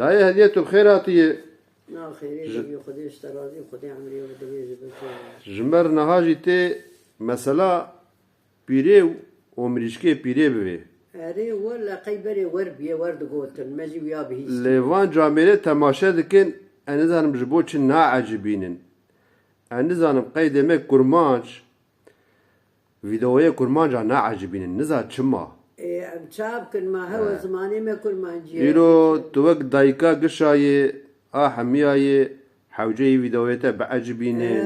دایه هدیه تو خیراتی نا خیری دیگه خودی اشترازی خودی عمری و دوی جبه جمر نهاجی تی مثلا پیره و مریشکی پیره بوی اره ولا قیبری ور بیه ورد گوتن مجی ویا بهیستی لیوان جامعه تماشا دکن انزانم جبو چی ناعجبینن انزانم قیدمه کرمانج ویدئوی کرمانج ناعجبینن نزا چما ام چاب کن ما هوا زمانی ما کل مانجی ایرو توک دایکا گشایی همیایی حوجه ویدئویتا بعجبینن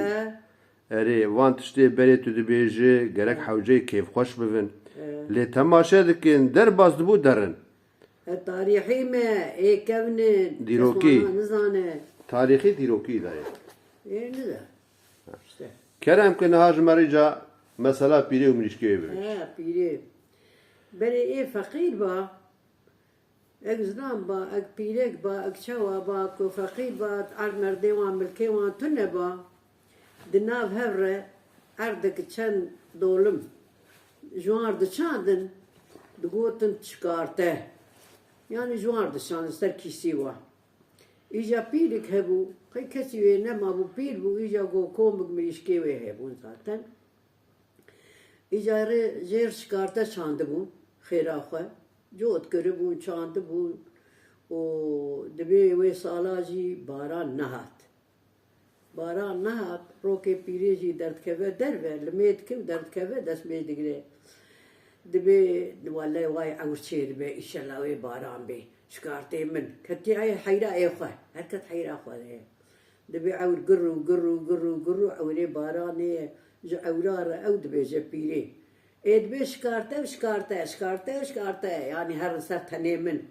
اره وان تشتی بری تو دبیجه گرک حوجه کیف خوش ببین لی تماشا دکن در باز دبو درن تاریخی ما ای کونن دیروکی. نزانه تاریخی دیروکی داره ای نزا işte کرم که نهاج مریجا مثلا پیری و مریشکی ببین ha piri beri ey fakir ba ek znan ba ek pirek ba ek çawa ba ku fakir ba ar merde wan milke wan tunne ba dinav hevre erdek çen dolum juar de çandın de gotin çıkarte yani juar de çandın ser kisi wa İca pirek hebu kay kesi ve ne ma bu pir bu ica go komuk mirişke ve hebu zaten İcarı yer çıkarta çandı bu xeraxe jot körü bu çandı bu o debi ve salaji baran nahat baran nahat roke pireci dert keve derve lemet kev dert keve desme digre debi vallahi vay avşer be inşallah ve baran be çıkartı min kati ay hayra ayxa herket hayra xale debi avr gurru gurru gurru gurru avre barane Avrar ev dibêje pîrê. Ê dibê şikarte yani her ser tenê min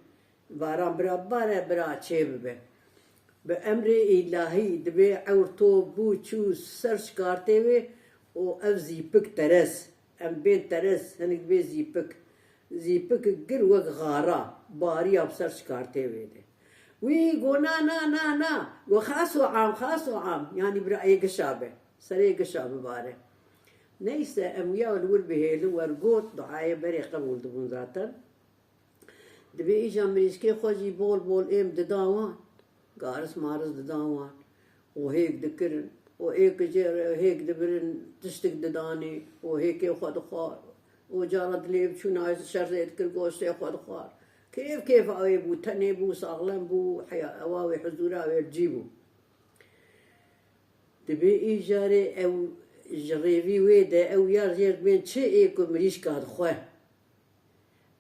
varan bira bare bira çê bibe. Bi emrê îlahî dibê ewr to bû çû ser şikartê wê û ev zîpik teres. Em bên teres hinek dibê zîpik gir wek xara bariya bi ser şikartê wê de. Wî got na got xas û am yani bira ê gişa be. Serê gişa bibare. Neyse emya ul beheli var got duaya beri kabul dibun zaten. Dibe ijan mirişke xoji bol em didawan. Garis maris didawan. O hek dikirin. O ek jer hek dibirin tiştik didani. O heke xod xar. O jara dileb çun ay şerze etkir goşte xod xar. Keyf ay bu tane bu sağlam bu haya awawi huzura ve cibu. Dibe ijare ev جریوی وی ده او یار زیر بین چه ایکو مریش کاد خواه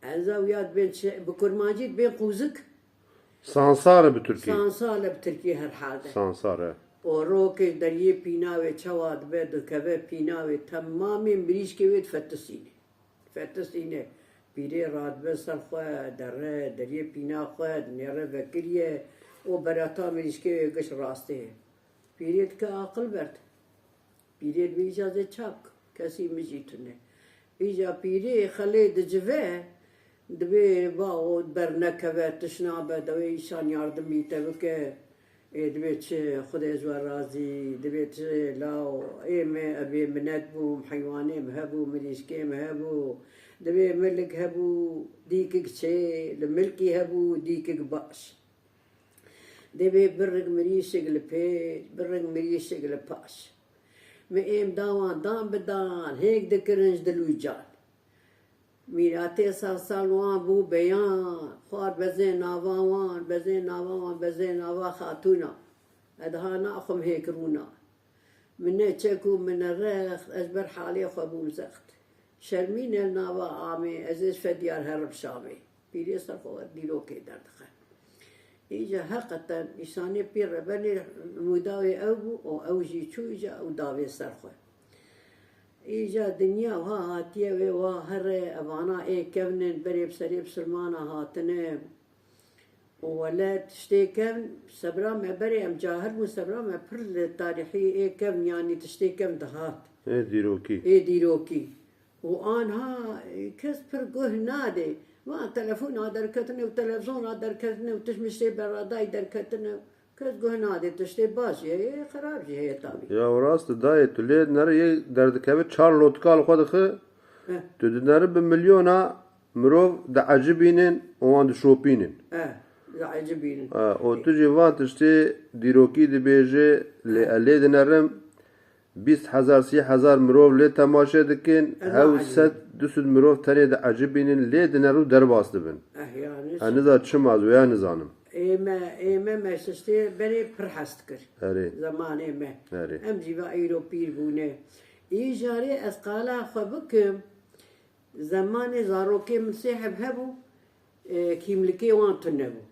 انزا و یاد بین چه بکرمانجید بین قوزک سانساره به ترکی سانساله به ترکیه هر حالده سانساره و روکش دریه پیناوی چواد به دکوه پیناوی تمامی مریش که وید فتسینه پیره راد به سر خواه دریه پینا خواه نیره وکریه و براتا مریش که گش راسته پیره که عقل برد پیره به اجازه چاک کسی مجیتونه ایجا پیره خلی دجوه دبی با او برنکه و تشنابه دوی ایشان یاردم بیته که دبی چه خود ازوار رازی دبی چه لاو ایمه ابی منت بو حیوانه مهبو مریشکه مهبو دبی ملک هبو دیکک چه لملکی هبو دیکک باش دبی برگ مریشک لپیش برگ مریشک لپاش me em dawan dan bedan hek de kirinj dilujan mirate sal wan bu beyan xwar bezên nava xatûna edha naxum hêkirûna min ne çek û min ne rex ez ber halê xwe bûm zext şermîn el nava amê ez ê fediyar herib şamê pîrê ser xwe dîrokê derdixe İyice hakikaten İsa'nı bir rebeli müdavi evu o evji çuyca o davi serxwe. İyice dünya ha hatiye ve va her evana kevnin berib serib sırmana hatine o velet tiştekem sabra me berem cahir bu sabra me pir tarihi kev yani tiştekem dahat. دیروکی o anha kes pir guh nade ما تلفون دركتنا وتلفزيون دركتنا وتشمشي براداي دركتنا كز قهنا دي تشتي باشي هي خراب جي هي طبي یا وراست دای تلی نره یه دردکوه چار لوتکال خود خه تو نره به میلیونا مرو د عجبینن وان د شوپینن عجبين او تو جوان تشتی دیروکی دی بیجه لی دنرم 20,000 30,000 مرov لی تماشه دکن هاو ست دوسد مرov تنه ده عجبینن لی دنرو در باست بن يعني هنزا چم از ویا نزانم ايما ما شتي بري فرحست كر اري زمان ايما اري ام جيبا ايروبير بونه ايجاري اسقالا خبكم زمان زاروكي مسيحب هبو كيملكي وان تنبو